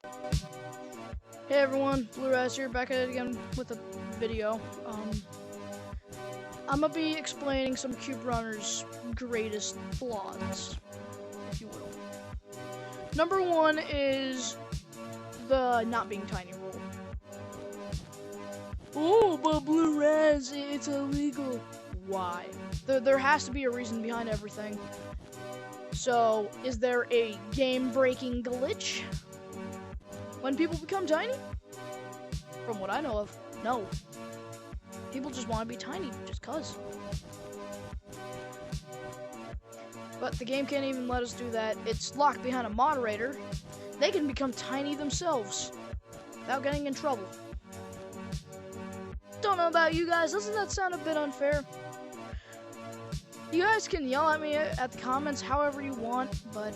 Hey everyone, Blue Raz here, back at it again with a video. I'm gonna be explaining some Cube Runner's greatest flaws, if you will. Number one is the not being tiny rule. Oh, but Blue Raz, it's illegal. Why? There has to be a reason behind everything. So, is there a game-breaking glitch when people become tiny? From what I know of, no. People just want to be tiny, just cuz. But the game can't even let us do that. It's locked behind a moderator. They can become tiny themselves without getting in trouble. Don't know about you guys, doesn't that sound a bit unfair? You guys can yell at me at the comments however you want, but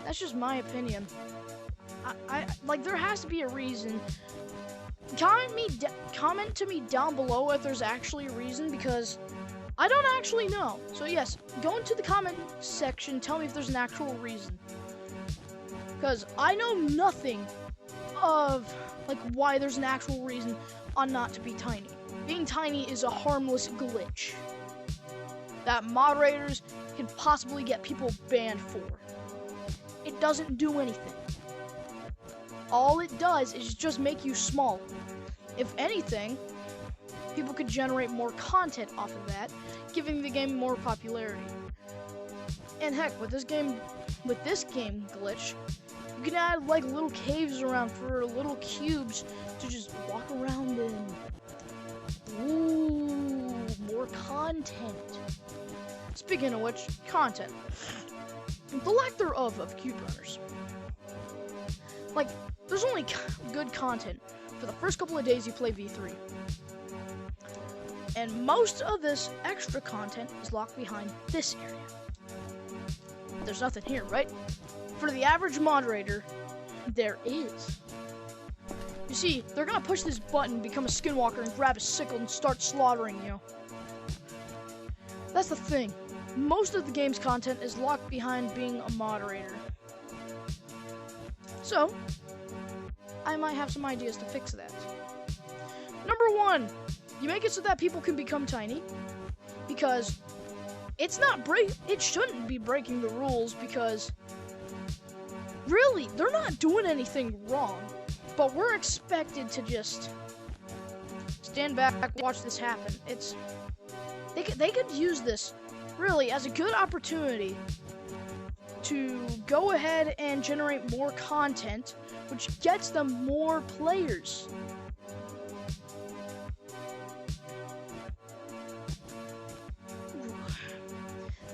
that's just my opinion. I like, there has to be a reason. Comment to me down below if there's actually a reason, because I don't actually know. So yes, go into the comment section, tell me if there's an actual reason. Because I know nothing of like why there's an actual reason on not to be tiny. Being tiny is a harmless glitch that moderators can possibly get people banned for. It doesn't do anything. All it does is just make you small. If anything, people could generate more content off of that, giving the game more popularity. And heck, with this game glitch, you can add like little caves around for little cubes to just walk around in. Ooh, more content. Speaking of which, content. The lack thereof of Cube Runners. Like, there's only good content for the first couple of days you play V3. And most of this extra content is locked behind this area. There's nothing here, right? For the average moderator, there is. You see, they're gonna push this button, become a skinwalker, and grab a sickle and start slaughtering you. That's the thing. Most of the game's content is locked behind being a moderator. So, I might have some ideas to fix that. Number one, you make it so that people can become tiny, because it shouldn't be breaking the rules, because really, they're not doing anything wrong, but we're expected to just stand back and watch this happen. They could use this really as a good opportunity to go ahead and generate more content, which gets them more players.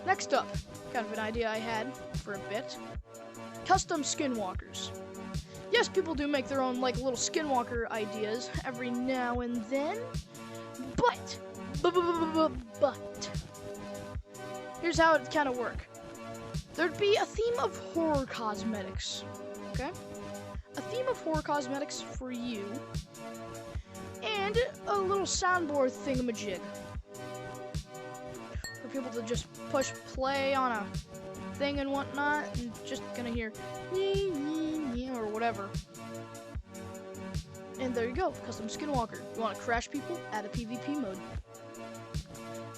Next up, kind of an idea I had for a bit. Custom skinwalkers. Yes, people do make their own like little skinwalker ideas every now and then, but here's how it kind of work. There'd be a theme of horror cosmetics, okay? A theme of horror cosmetics for you, and a little soundboard thingamajig for people to just push play on a thing and whatnot, and just gonna hear or whatever. And there you go, custom skinwalker. You want to crash people? Add a PvP mode.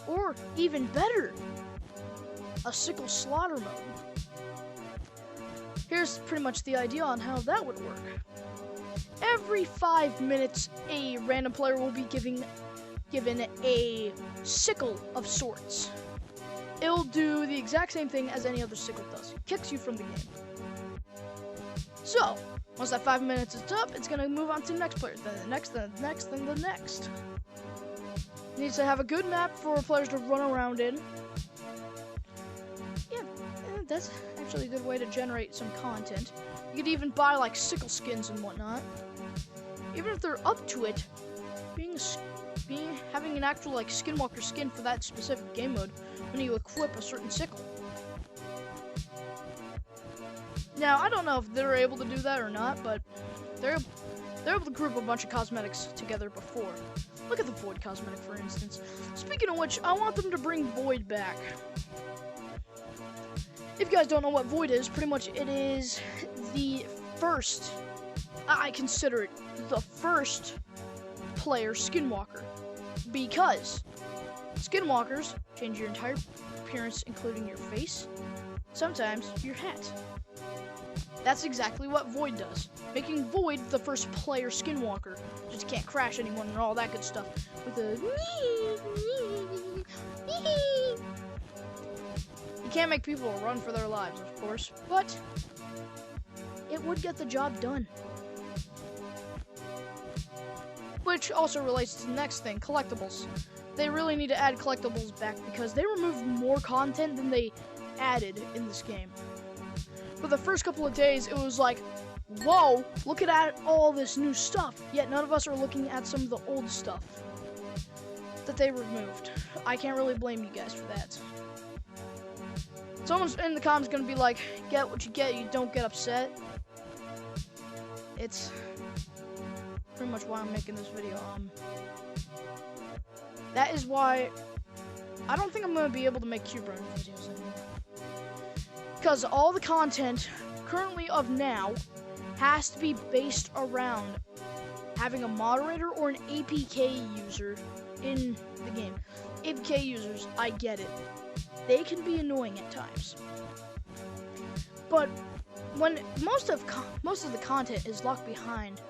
Or even better, a sickle slaughter mode. Here's pretty much the idea on how that would work. Every 5 minutes, a random player will be given a sickle of sorts. It'll do the exact same thing as any other sickle does. Kicks you from the game. So, once that 5 minutes is up, it's gonna move on to the next player, then the next, then the next, then the next. It needs to have a good map for players to run around in. Yeah, that's actually a good way to generate some content. You could even buy like sickle skins and whatnot. Even if they're up to it, having an actual like skinwalker skin for that specific game mode when you equip a certain sickle. Now, I don't know if they're able to do that or not, but they're able to group a bunch of cosmetics together before. Look at the Void cosmetic, for instance. Speaking of which, I want them to bring Void back. If you guys don't know what Void is, pretty much it is the first, I consider it the first player skinwalker, because skinwalkers change your entire appearance, including your face, sometimes your hat. That's exactly what Void does, making Void the first player skinwalker. Just can't crash anyone and all that good stuff with a. You can't make people run for their lives, of course, but it would get the job done. Which also relates to the next thing, collectibles. They really need to add collectibles back because they removed more content than they added in this game. For the first couple of days, it was like, whoa, look at all this new stuff. Yet none of us are looking at some of the old stuff that they removed. I can't really blame you guys for that. Someone's in the comments gonna be like, get what you get, you don't get upset. It's pretty much why I'm making this video. That is why I don't think I'm gonna be able to make cube running videos anymore. Because all the content currently of now has to be based around having a moderator or an APK user in the game. APK users, I get it. They can be annoying at times. But when most of the content is locked behind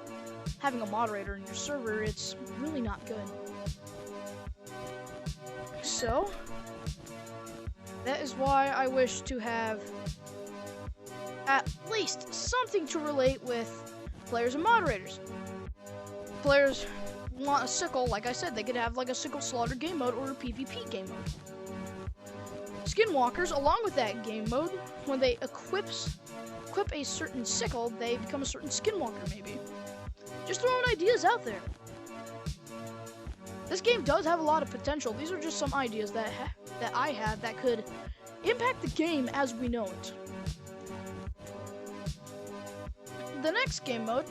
having a moderator in your server, it's really not good. So that is why I wish to have at least something to relate with players and moderators. Players want a sickle, like I said, they could have like a sickle slaughter game mode or a PvP game mode. Skinwalkers, along with that game mode, when they equip a certain sickle, they become a certain skinwalker, maybe. Just throwing ideas out there. This game does have a lot of potential. These are just some ideas that I have that could impact the game as we know it. The next game mode,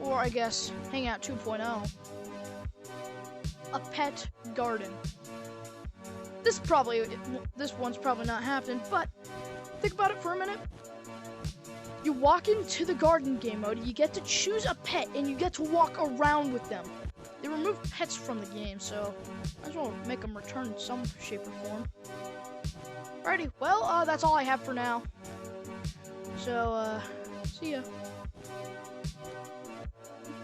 or I guess Hangout 2.0, a pet garden. This one's probably not happening, but think about it for a minute. You walk into the garden game mode, you get to choose a pet, and you get to walk around with them. They removed pets from the game, so I just want to make them return in some shape or form. Alrighty, well, that's all I have for now. So, see ya.